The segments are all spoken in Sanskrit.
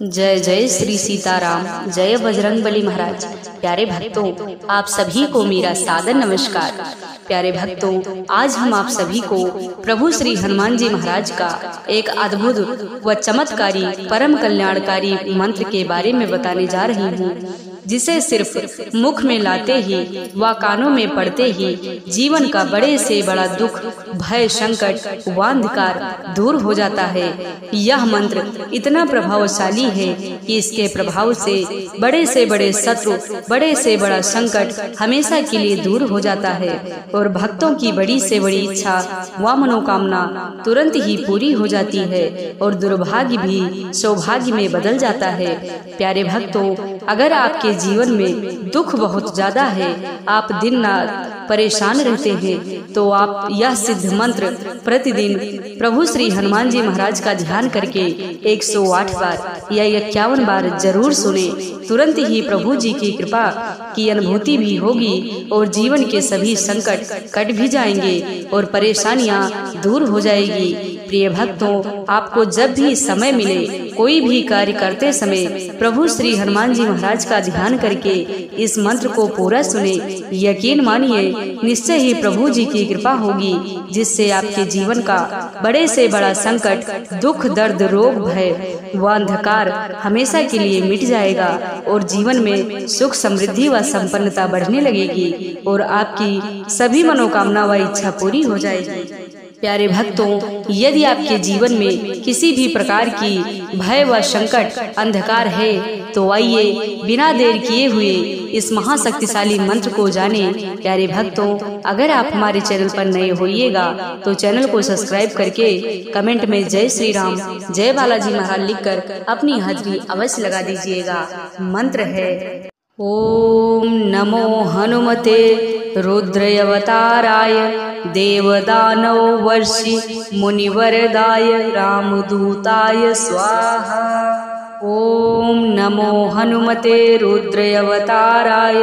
जय जय श्री सीताराम, जय बजरंगबली महाराज। प्यारे भक्तों, आप सभी को मेरा सादर नमस्कार। प्यारे भक्तों, आज हम आप सभी को प्रभु श्री हनुमान जी महाराज का एक अद्भुत व चमत्कारी परम कल्याणकारी मंत्र के बारे में बताने जा रही हूँ, जिसे सिर्फ मुख में लाते ही व कानों में पड़ते ही जीवन का बड़े से बड़ा दुख, भय, संकट व अंधकार दूर हो जाता है। यह मंत्र इतना प्रभावशाली है कि इसके प्रभाव से बड़े शत्रु, बड़े से बड़ा संकट हमेशा के लिए दूर हो जाता है और भक्तों की बड़ी से बड़ी इच्छा व मनोकामना तुरंत ही पूरी हो जाती है और दुर्भाग्य भी सौभाग्य में बदल जाता है। प्यारे भक्तों, अगर आपके जीवन में दुख बहुत ज्यादा है, आप दिन रात परेशान रहते हैं, तो आप यह सिद्ध मंत्र प्रतिदिन प्रभु श्री हनुमान जी महाराज का ध्यान करके 108 बार या 51 बार जरूर सुने। तुरंत ही प्रभु जी की कृपा की अनुभूति भी होगी और जीवन के सभी संकट कट भी जाएंगे और परेशानियां दूर हो जाएगी। प्रिय भक्तों, आपको जब भी समय मिले, कोई भी कार्य करते समय प्रभु श्री हनुमान जी महाराज का ध्यान करके इस मंत्र को पूरा सुने। यकीन मानिए, निश्चय ही प्रभु जी की कृपा होगी, जिससे आपके जीवन का बड़े से बड़ा संकट, दुख, दर्द, रोग, भय व अंधकार हमेशा के लिए मिट जाएगा और जीवन में सुख, समृद्धि व संपन्नता बढ़ने लगेगी और आपकी सभी मनोकामना व इच्छा पूरी हो जाएगी। प्यारे भक्तों, यदि आपके जीवन में किसी भी प्रकार की भय व संकट, अंधकार है, तो आइए बिना देर किए हुए इस महाशक्तिशाली मंत्र को जाने। प्यारे भक्तों, अगर आप हमारे चैनल पर नए होइएगा तो चैनल को सब्सक्राइब करके कमेंट में जय श्री राम, जय बालाजी महाराज लिखकर अपनी हाजिरी अवश्य लगा दीजिएगा। मंत्र है ओम नमो हनुमते रुद्रयवताराय देवदानव वर्षि मुनिवरदाय रामदूताय स्वाहा। ओम नमो हनुमते रुद्रयवताराय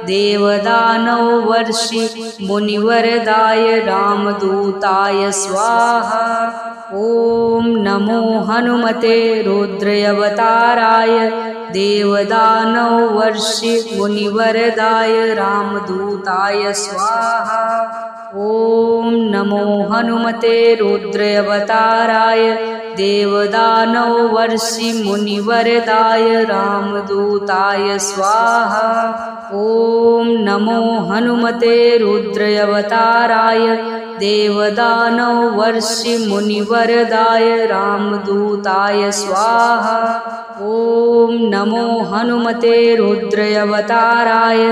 देवदानव वर्षि मुनिवरदाय रामदूताय स्वाहा। ओम नमो हनुमते रुद्रयवताराय देवदानव वर्षि मुनिवरदाय रामदूताय स्वाहा। ओम नमो हनुमते रुद्रयवताराय देवदानव वर्षि मुनिवरदाय रामदूताय स्वाहा। ओम नमो हनुमते रुद्रयवताराय देवदानव वर्षि मुनिवरदाय रामदूताय स्वाहा। ओम नमो हनुमते रुद्रयवताराय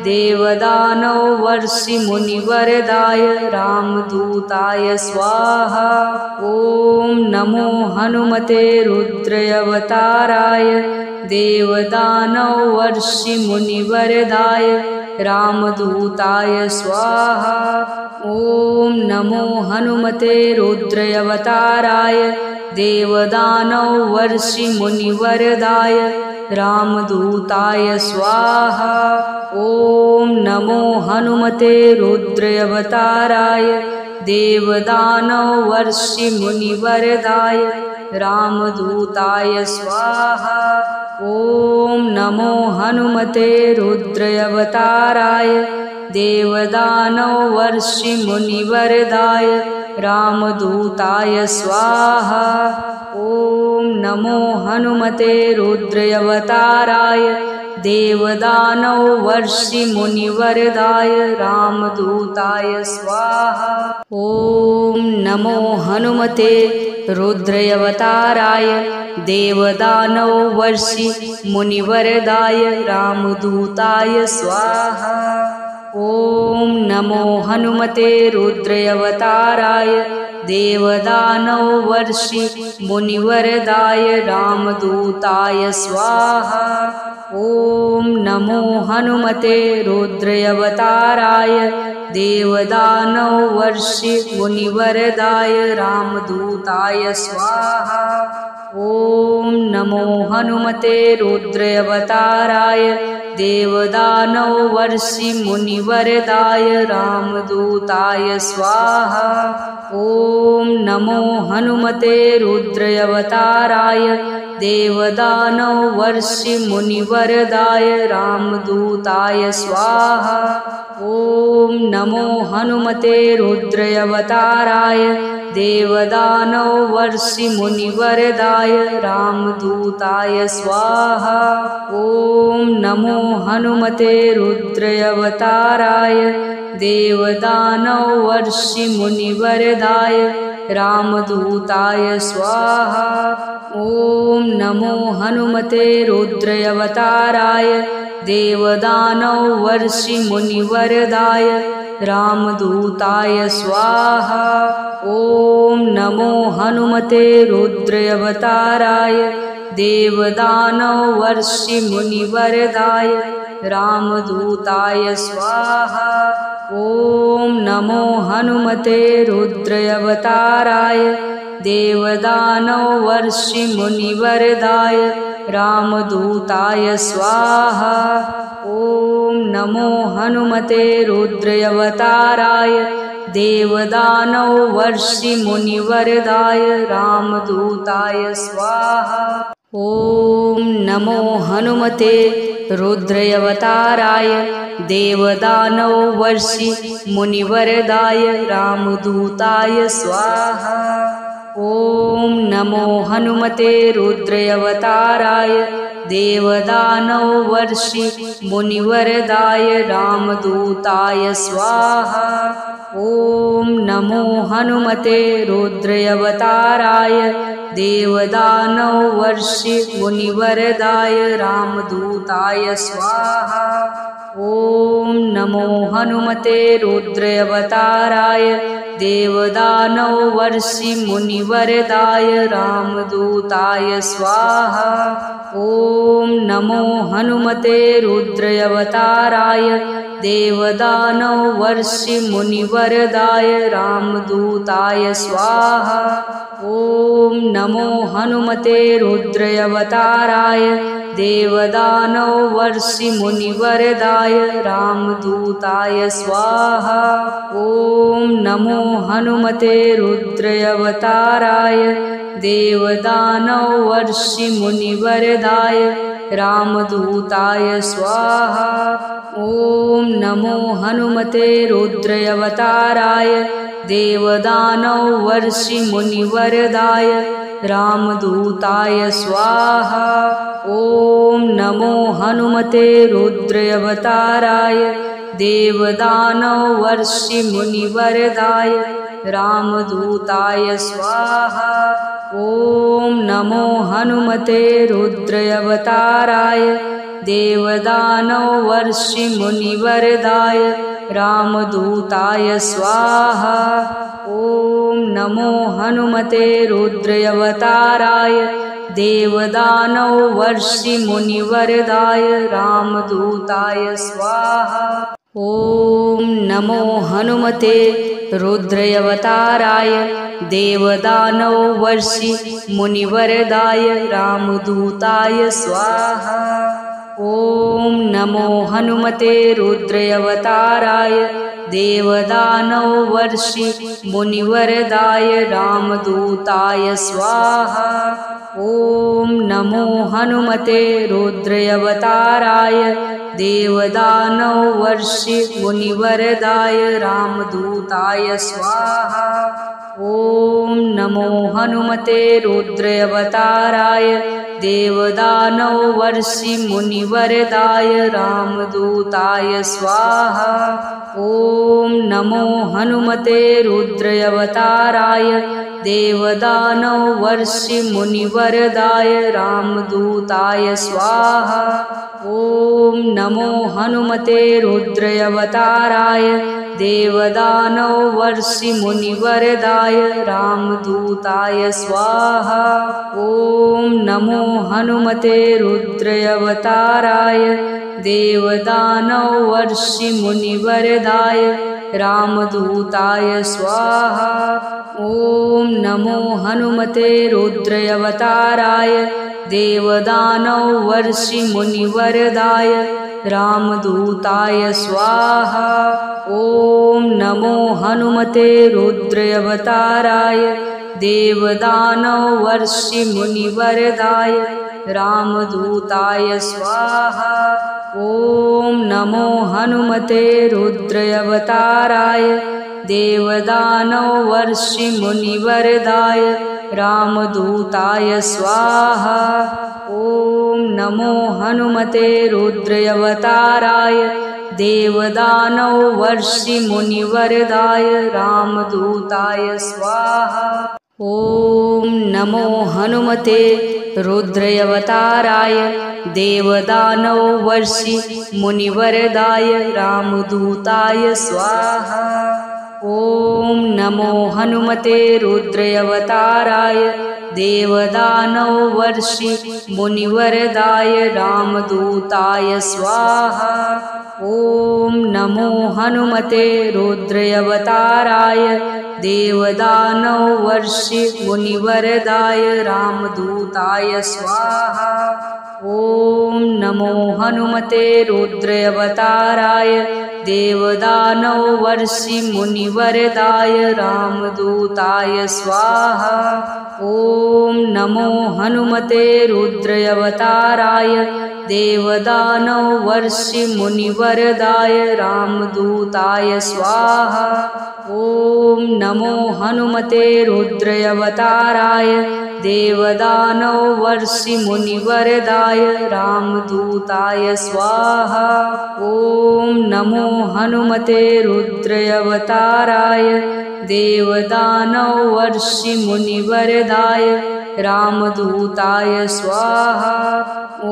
देवदानव वर्षि मुनिवरदाय रामदूताय स्वाहा। ओम नमो हनुमते रुद्रयवताराय देवदानव वर्षि मुनिवरदाय रामदूताय स्वाहा। ओम नमो हनुमते रुद्रयवताराय देवदानव वर्षि मुनिवरदाय रामदूताय स्वाहा। ओम नमो हनुमते रुद्रयवताराय देवदानव वर्षि मुनिवरदाय रामदूताय स्वाहा। ओम नमो हनुमते रुद्रयवताराय देवदानव वर्षि मुनिवरदाय रामदूताय स्वाहा। ओम नमो हनुमते रुद्रयवताराय देवदानव वर्षि मुनिवरदाय रामदूताय स्वाहा। ओम नमो हनुमते रुद्रयवताराय देवदानव वर्षि मुनिवरदाय रामदूताय स्वाहा। ओम नमो हनुमते रुद्रयवताराय देवदानव वर्षि मुनिवरदाय रामदूताय स्वाहा। ओम नमो हनुमते रुद्रयवताराय देवदानव वर्षि मुनिवरदाय रामदूताय स्वाहा। ओम नमो हनुमते रुद्रयवताराय देवदानव वर्षि मुनिवरदाय रामदूताय स्वाहा। ओम नमो हनुमते रुद्रयवताराय देवदानवर्षि मुनिवरदाय रामदूताय स्वाहा। ॐ नमो हनुमते रुद्रावताराय देवदानवर्षि मुनिवरदाय रामदूताय स्वाहा। ॐ नमो हनुमते रुद्रावताराय देवदानवर्षि मुनिवरदाय रामदूताय स्वाहा। ॐ नमो हनुमते रुद्रावताराय देवदानवर्षि मुनिवरदाय रामदूताय स्वाहा। ॐ नमो हनुमते रुद्रावताराय देवदानवर्षि मुनिवरदाय रामदूताय स्वाहा। ॐ नमो हनुमते रुद्रावताराय देवदानवर्षि मुनिवरदाय रामदूताय स्वाहा। ॐ नमो हनुमते रुद्रावताराय देवदानवर्षि मुनिवरदाय रामदूताय स्वाहा। ॐ नमो हनुमते रुद्रावताराय देवदानवर्षि मुनिवरदाय रामदूताय स्वाहा। ॐ नमो हनुमते रुद्रावताराय देवदानवर्षि मुनिवरदाय रामदूताय स्वाहा। ॐ नमो हनुमते रुद्रावताराय देवदानवर्षि मुनिवरदाय रामदूताय स्वाहा। ॐ नमो हनुमते रुद्रावताराय देवदानवर्षि मुनिवरदाय रामदूताय स्वाहा। ॐ नमो हनुमते रुद्रावताराय देवदानवर्षि मुनिवरदाय रामदूताय स्वाहा। ॐ नमो हनुमते रुद्रावताराय देवदानवर्षि मुनिवरदाय रामदूताय स्वाहा। ॐ नमो हनुमते रुद्रावताराय देवदानवर्षि मुनिवरदाय रामदूताय स्वाहा। ॐ नमो हनुमते रुद्रावताराय देवदानवर्षि मुनिवरदाय रामदूताय स्वाहा। ॐ नमो हनुमते रुद्रावताराय देवदानवर्षि मुनिवरदाय रामदूताय स्वाहा। ॐ नमो हनुमते रुद्रावताराय देवदानवर्षि मुनिवरदाय रामदूताय स्वाहा। ॐ नमो हनुमते रुद्रावताराय देवदानवर्षि मुनिवरदाय रामदूताय स्वाहा। ॐ नमो हनुमते रुद्रावताराय देवदानवर्षि मुनिवरदाय रामदूताय स्वाहा। ॐ नमो हनुमते रुद्रावताराय देवदानवर्षि मुनिवरदाय रामदूताय स्वाहा। ॐ नमो हनुमते रुद्रावताराय देवदानवर्षि मुनिवरदाय रामदूताय स्वाहा। ॐ नमो हनुमते रुद्रावताराय देवदानवर्षि मुनिवरदाय रामदूताय स्वाहा। ॐ नमो हनुमते रुद्रावताराय देवदानवर्षि मुनिवरदाय रामदूताय स्वाहा। ॐ नमो हनुमते रुद्रावताराय देवदानवर्षि मुनिवरदाय रामदूताय स्वाहा। ॐ नमो हनुमते रुद्रावताराय देवदानवर्षि मुनिवरदाय रामदूताय स्वाहा। ॐ नमो हनुमते रुद्रावताराय देवदानवर्षि मुनिवरदाय रामदूताय स्वाहा। ॐ नमो हनुमते रुद्रावताराय देवदानवर्षिमुनिवरदाय रामदूताय स्वाहा। ॐ नमो हनुमते रुद्रावताराय देवदानवर्षिमुनिवरदाय रामदूताय स्वाहा। ॐ नमो हनुमते रुद्रावताराय देवदानवर्षिमुनिवरदाय रामदूताय स्वाहा। ॐ नमो हनुमते रुद्रावताराय देवदानवर्षिमुनिवरदाय रामदूताय स्वाहा। ॐ नमो हनुमते रुद्रावताराय देवदानवर्षिमुनिवरदाय रामदूताय स्वाहा। ॐ नमो हनुमते रुद्रावताराय देवदानवर्षिमुनिवरदाय रामदूताय स्वाहा। ॐ नमो हनुमते रुद्रावताराय देवदानवर्षिमुनिवरदाय रामदूताय स्वाहा। ॐ नमो हनुमते रुद्रावताराय देवदानवर्षिमुनिवरदाय रामदूताय स्वाहा। ॐ नमो हनुमते रुद्रावताराय देवदानवर्षिमुनिवरदाय रामदूताय स्वाहा। ॐ नमो हनुमते रुद्रावताराय देवदानवर्षिमुनिवरदाय रामदूताय स्वाहा। ॐ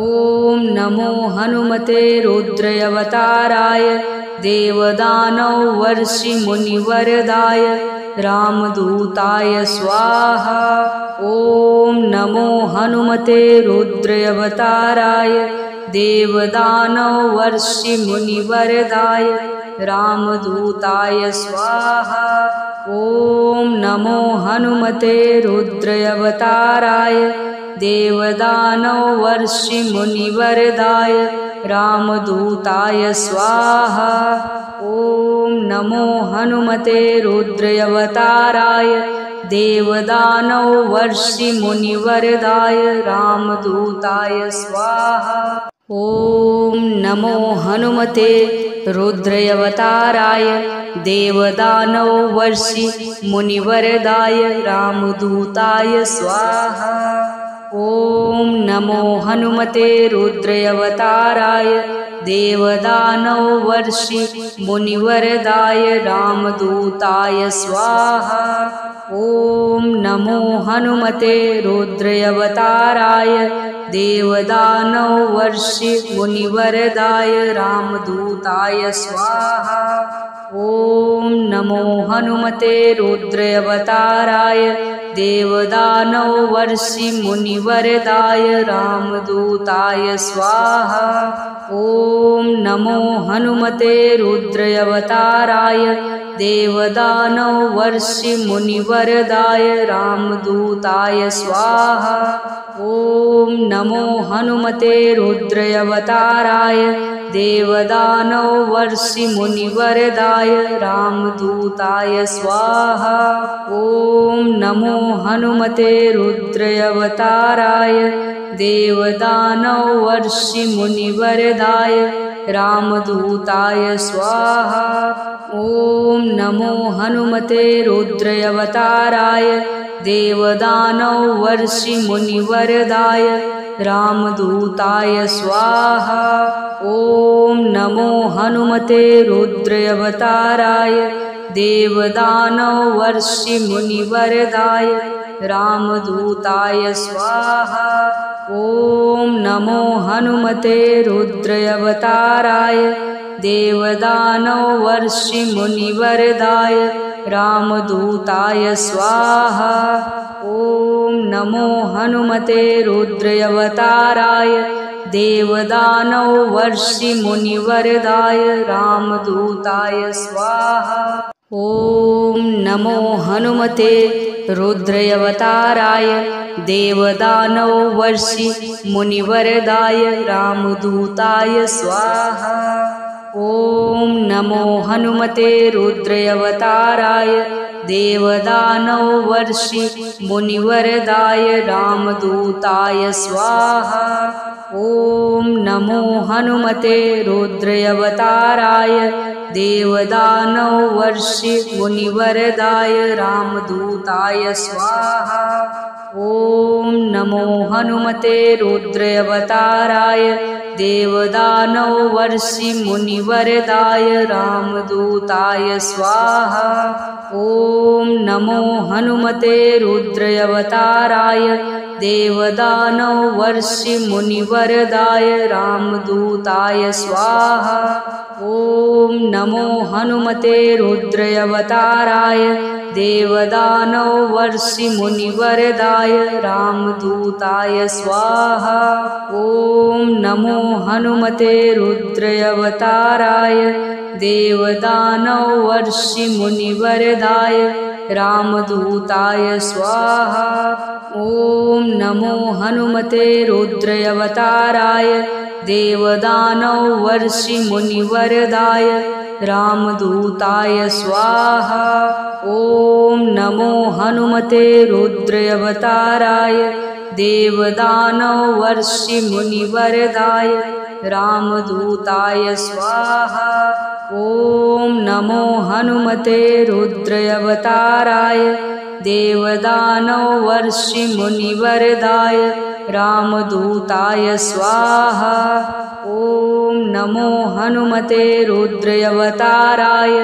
नमो हनुमते रुद्रावताराय देवदानवर्षिमुनिवरदाय रामदूताय स्वाहा। ॐ नमो हनुमते रुद्रावताराय देवदानवर्षिमुनिवरदाय रामदूताय स्वाहा। ॐ नमो हनुमते रुद्रावताराय देवदानवर्षिमुनिवरदाय रामदूताय स्वाहा। ॐ नमो हनुमते रुद्रावताराय देवदानवर्षिमुनिवरदाय रामदूताय स्वाहा। ॐ नमो हनुमते रुद्रावताराय देवदानवर्षिमुनिवरदाय रामदूताय स्वाहा। ॐ नमो हनुमते रुद्रावताराय देवदानवर्षिमुनिवरदाय रामदूताय स्वाहा। ॐ नमो हनुमते रुद्रावताराय देवदानवर्षिमुनिवरदाय रामदूताय स्वाहा। ॐ नमो हनुमते रुद्रावताराय देवदानवर्षिमुनिवरदाय रामदूताय स्वाहा। ॐ नमो हनुमते रुद्रावताराय देवदानवर्षिमुनिवरदाय रामदूताय स्वाहा। ॐ नमो हनुमते रुद्रावताराय देवदानवर्षिमुनिवरदाय रामदूताय स्वाहा। ॐ नमो हनुमते रुद्रावताराय देवदानवर्षिमुनिवरदाय रामदूताय स्वाहा। ॐ नमो हनुमते रुद्रावताराय देवदानवर्षिमुनिवरदाय रामदूताय स्वाहा। ॐ नमो हनुमते रुद्रावताराय देवदानवर्षिमुनिवरदाय रामदूताय स्वाहा। ॐ नमो हनुमते रुद्रावताराय देवदानवर्षिमुनिवरदाय रामदूताय स्वाहा। ॐ नमो हनुमते रुद्रावताराय देवदानवर्षिमुनिवरदाय रामदूताय स्वाहा। ॐ नमो हनुमते रुद्रावताराय देवदानवर्षिमुनिवरदाय रामदूताय स्वाहा। ॐ नमो हनुमते रुद्रावताराय देवदानवर्षि मुनिवरदाय रामदूताय स्वाहा। ॐ नमो हनुमते रुद्रावताराय देवदानवर्षि मुनिवरदाय रामदूताय स्वाहा। ॐ नमो हनुमते रुद्रावताराय देवदानवर्षि मुनिवरदाय रामदूताय स्वाहा। ॐ नमो हनुमते रुद्रावताराय देवदानवर्षि मुनिवरदाय रामदूताय स्वाहा। ॐ नमो हनुमते रुद्रावताराय देवदानवर्षि मुनिवरदाय रामदूताय स्वाहा। ॐ नमो हनुमते रुद्रावताराय देवदानवर्षि मुनिवरदाय रामदूताय स्वाहा। ॐ नमो हनुमते रुद्रावताराय देवदानवर्षि मुनिवरदाय रामदूताय स्वाहा। ॐ नमो हनुमते रुद्रावताराय देवदानवर्षि मुनिवरदाय रामदूताय स्वाहा। ॐ नमो हनुमते रुद्रावताराय देवदानवर्षि मुनिवरदाय रामदूताय स्वाहा। ॐ नमो हनुमते रुद्रावताराय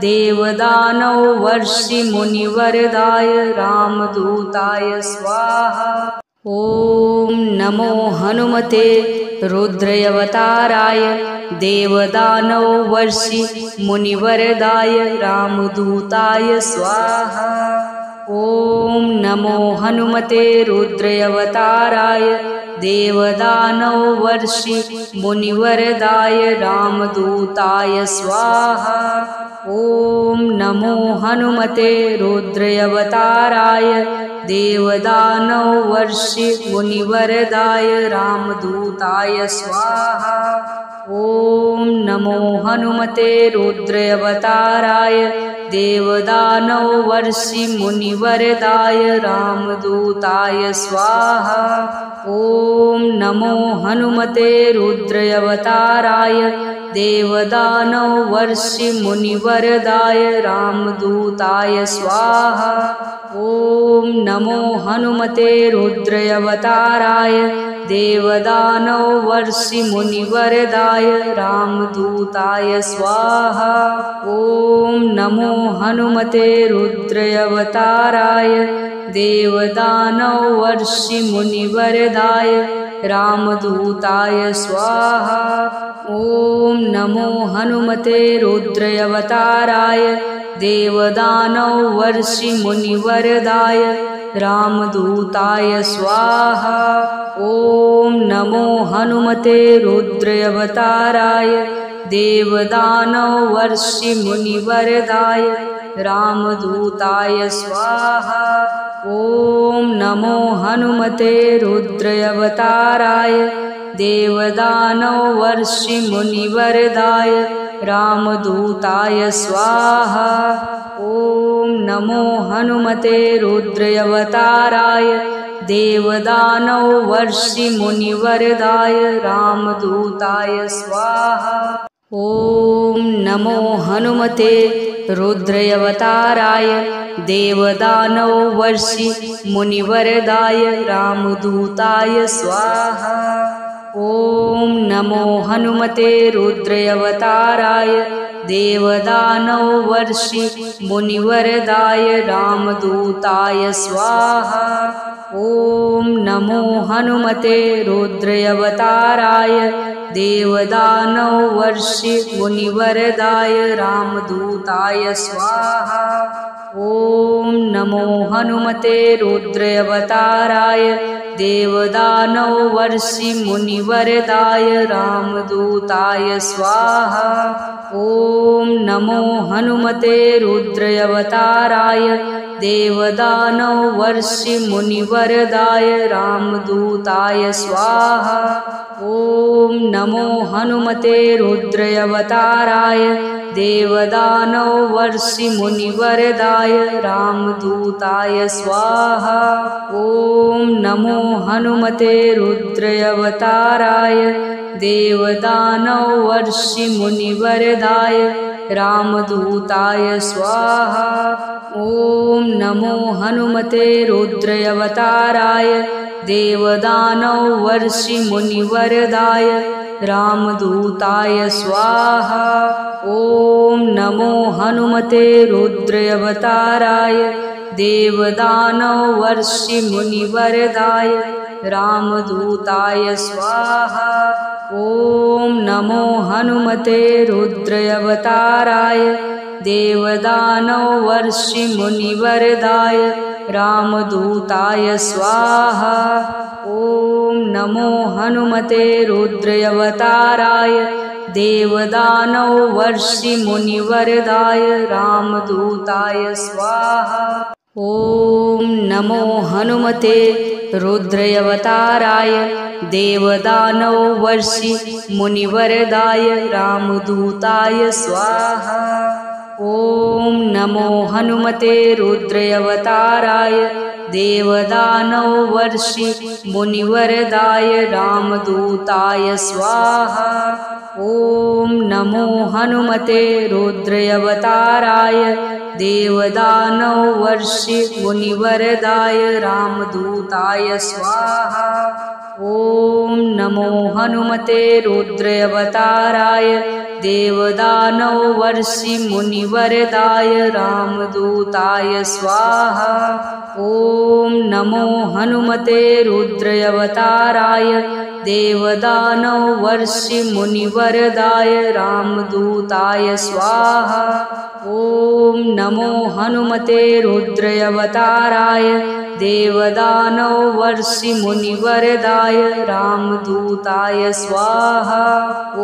देवदानवर्षि मुनिवरदाय रामदूताय स्वाहा। ॐ नमो हनुमते रुद्रावताराय देवदानवर्षि मुनिवरदाय रामदूताय स्वाहा। ॐ नमो हनुमते रुद्रावताराय देवदानवर्षि मुनिवरदाय रामदूताय स्वाहा। ॐ नमो हनुमते रुद्रावताराय देवदानवर्षि मुनिवरदाय रामदूताय स्वाहा। ॐ नमो हनुमते रुद्रावताराय देवदानवर्षि मुनिवरदाय रामदूताय स्वाहा। ॐ नमो हनुमते रुद्रावताराय देवदानवर्षि मुनिवरदाय रामदूताय स्वाहा। ॐ नमो हनुमते रुद्रावताराय देवदानवर्षि मुनिवरदाय रामदूताय स्वाहा। ॐ नमो हनुमते रुद्रावताराय देवदानवर्षि मुनिवरदाय रामदूताय स्वाहा। ॐ नमो हनुमते रुद्रावताराय देवदानवर्षि मुनिवरदाय रामदूताय स्वाहा। ॐ नमो हनुमते रुद्रावताराय देवदानवर्षि मुनिवरदाय रामदूताय स्वाहा। ॐ नमो हनुमते रुद्रावताराय देवदानवर्षि मुनिवरदाय रामदूताय स्वाहा। ॐ नमो हनुमते रुद्रावताराय देवदानवर्षि मुनिवरदाय रामदूताय स्वाहा। ॐ नमो हनुमते रुद्रावताराय देवदानवर्षि मुनिवरदाय रामदूताय स्वाहा। ॐ नमो हनुमते रुद्रावताराय देवदानवर्षि मुनिवरदाय रामदूताय स्वाहा। ॐ नमो हनुमते रुद्रावताराय देवदानवर्षि मुनिवरदाय रामदूताय स्वाहा। ॐ नमो हनुमते रुद्रावताराय देवदानवर्षि मुनिवरदाय रामदूताय स्वाहा। ॐ नमो हनुमते रुद्रावताराय देवदानवर्षि मुनिवरदाय रामदूताय स्वाहा। ॐ नमो हनुमते रुद्रावताराय देवदानवर्षिमुनिवरदाय रामदूताय स्वाहा। ॐ नमो हनुमते रुद्रावताराय देवदानवर्षिमुनिवरदाय रामदूताय स्वाहा। ॐ नमो हनुमते रुद्रावताराय देवदानवर्षिमुनिवरदाय रामदूताय स्वाहा। ॐ नमो हनुमते रुद्रावताराय देवदानवर्षिमुनिवरदाय रामदूताय स्वाहा। ॐ नमो हनुमते रुद्रावताराय देवदानवर्षिमुनिवरदाय रामदूताय स्वाहा। ॐ नमो हनुमते रुद्रावताराय देवदानवर्षिमुनिवरदाय रामदूताय स्वाहा। ॐ नमो हनुमते रुद्रावताराय देवदानवर्षिमुनिवरदाय रामदूताय स्वाहा। ॐ नमो हनुमते रुद्रावताराय देवदानवर्षिमुनिवरदाय रामदूताय स्वाहा। ॐ नमो हनुमते रुद्रावताराय देवदानवर्षिमुनिवरदाय रामदूताय स्वाहा। ॐ नमो हनुमते रुद्रावताराय देवदानवर्षिमुनिवरदाय रामदूताय स्वाहा। ॐ नमो हनुमते रुद्रावताराय देवदानवर्षिमुनिवरदाय रामदूताय स्वाहा। ॐ नमो हनुमते रुद्रावताराय देवदानवर्षिमुनिवरदाय रामदूताय स्वाहा।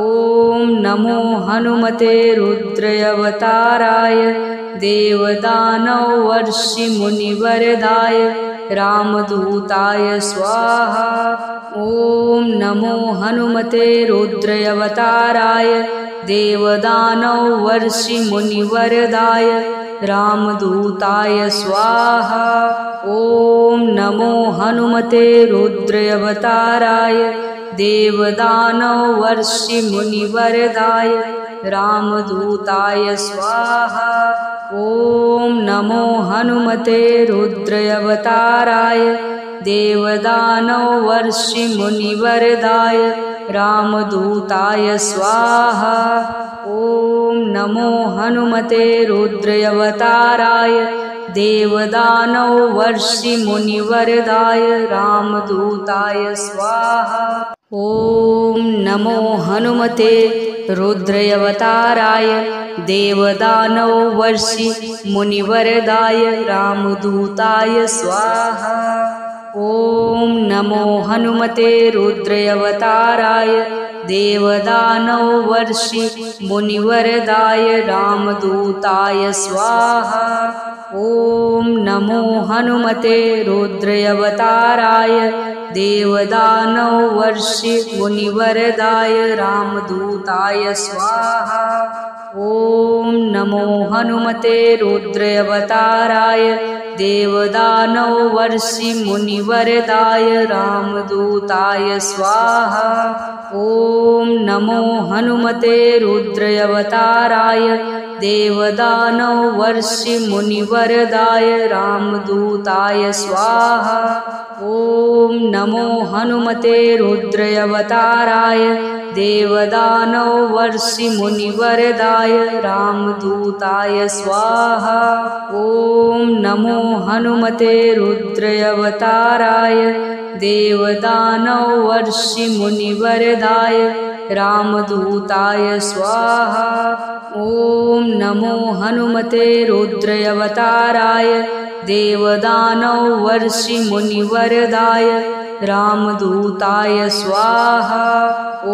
ॐ नमो हनुमते रुद्रावताराय देवदानवर्षिमुनिवरदाय रामदूताय स्वाहा। ॐ नमो हनुमते रुद्रावताराय देवदानवर्षिमुनिवरदाय रामदूताय स्वाहा। ॐ नमो हनुमते रुद्रावताराय देवदानवर्षिमुनिवरदाय रामदूताय स्वाहा। ॐ नमो हनुमते रुद्रावताराय देवदानवर्षिमुनिवरदाय रामदूताय स्वाहा। ॐ नमो हनुमते रुद्रावताराय देवदानवर्षिमुनिवरदाय रामदूताय स्वाहा। ॐ नमो हनुमते रुद्रावताराय देवदानवर्षिमुनिवरदाय रामदूताय स्वाहा। ॐ नमो हनुमते रुद्रावताराय देवदानवर्षिमुनिवरदाय रामदूताय स्वाहा। ॐ नमो हनुमते रुद्रावताराय देवदानवर्षिमुनिवरदाय रामदूताय स्वाहा। ॐ नमो हनुमते रुद्रावताराय देवदानवर्षिमुनिवरदाय रामदूताय स्वाहा। ॐ नमो हनुमते रुद्रावताराय देवदानवर्षिमुनिवरदाय रामदूताय स्वाहा। ॐ नमो हनुमते रुद्रावताराय देवदानवर्षिमुनिवरदाय रामदूताय स्वाहा। ॐ नमो हनुमते रुद्रावताराय देवदानवर्षिमुनिवरदाय रामदूताय स्वाहा। ॐ नमो हनुमते रुद्रावताराय देवदानवर्षिमुनिवरदाय रामदूताय स्वाहा। ॐ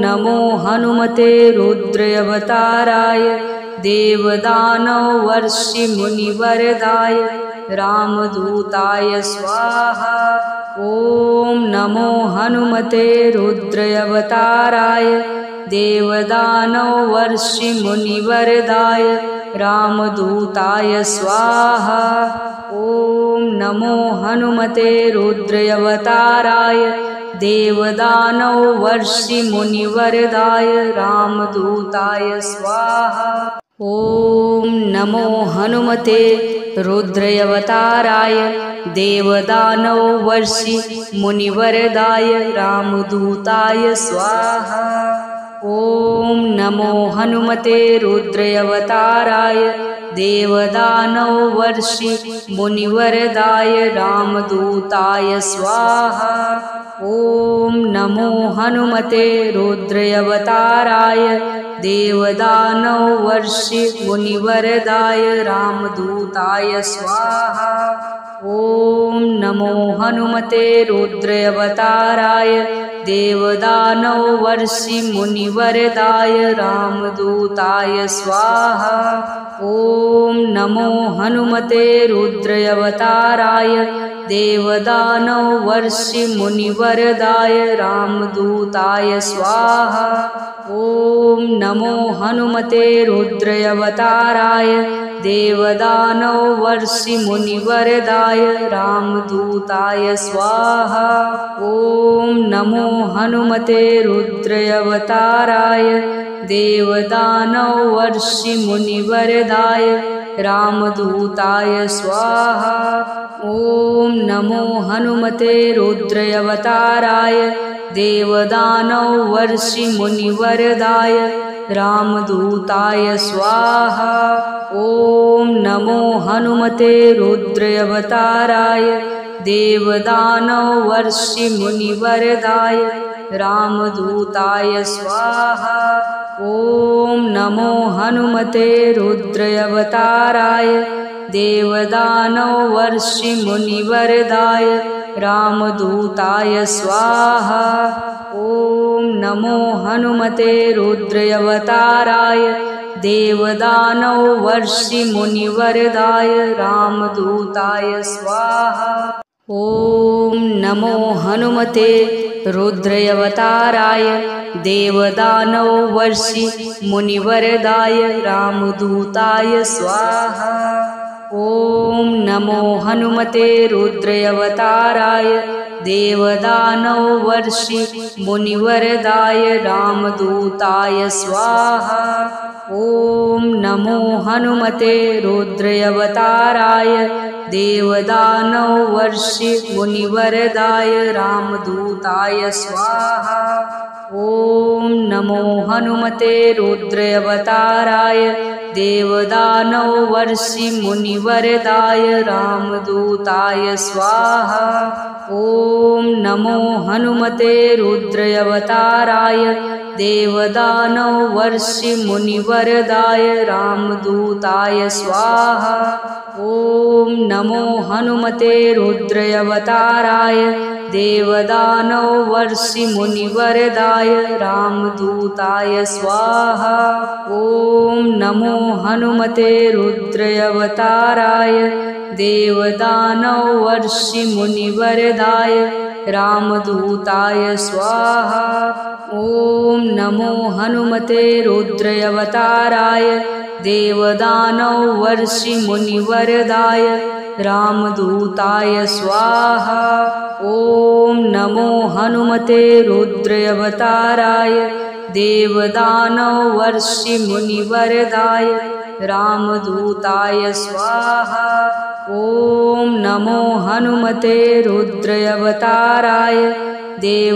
नमो हनुमते रुद्रावताराय देवदानवर्षिमुनिवरदाय रामदूताय स्वाहा। ॐ नमो हनुमते रुद्रावताराय देवदानवर्षिमुनिवरदाय रामदूताय स्वाहा। ॐ नमो हनुमते रुद्रावताराय देवदानवर्षिमुनिवरदाय रामदूताय स्वाहा। ॐ नमो हनुमते रुद्रावताराय देवदानवर्षिमुनिवरदाय रामदूताय स्वाहा। ॐ नमो हनुमते रुद्रावताराय देवदानवर्षिमुनिवरदाय रामदूताय स्वाहा। ॐ नमो हनुमते रुद्रावताराय देवदानवर्षिमुनिवरदाय रामदूताय स्वाहा। ॐ नमो हनुमते रुद्रावताराय देवदानवर्षिमुनिवरदाय रामदूताय स्वाहा। ॐ नमो हनुमते रुद्रावताराय देवदानवर्षिमुनिवरदाय रामदूताय स्वाहा। ॐ नमो हनुमते रुद्रावताराय देवदानवर्षिमुनिवरदाय रामदूताय स्वाहा। ॐ नमो हनुमते रुद्रावताराय देवदानवर्षिमुनिवरदाय रामदूताय स्वाहा। ॐ नमो हनुमते रुद्रावताराय देवदानवर्षिमुनिवरदाय रामदूताय स्वाहा। ॐ नमो हनुमते रुद्रावताराय देवदानवर्षिमुनिवरदाय रामदूताय स्वाहा। ॐ नमो हनुमते रुद्रावताराय देवदानवर्षिमुनिवरदाय रामदूताय स्वाहा। ॐ नमो हनुमते रुद्रावताराय देवदानवर्षिमुनिवरदाय रामदूताय स्वाहा। ॐ नमो हनुमते रुद्रावताराय देवदानवर्षिमुनिवरदाय रामदूताय स्वाहा। ॐ नमो हनुमते रुद्रावताराय देवदानवर्षिमुनिवरदाय रामदूताय स्वाहा। ॐ नमो हनुमते रुद्रावताराय देवदानवर्षिमुनिवरदाय रामदूताय स्वाहा। ॐ नमो हनुमते रुद्रावताराय देवदानवर्षिमुनिवरदाय रामदूताय स्वाहा। ॐ नमो हनुमते रुद्रावताराय देवदानवर्षिमुनिवरदाय रामदूताय स्वाहा। ॐ नमो हनुमते रुद्रावताराय देवदानवर्षिमुनिवरदाय रामदूताय स्वाहा। ॐ नमो हनुमते रुद्रावताराय देवदानवर्षिमुनिवरदाय रामदूताय स्वाहा। ॐ नमो हनुमते रुद्रावताराय देवदानवर्षिमुनिवरदाय रामदूताय स्वाहा। ॐ नमो हनुमते रुद्रावताराय देवदानवर्षिमुनिवरदाय रामदूताय स्वाहा। ॐ नमो हनुमते रुद्रावताराय देव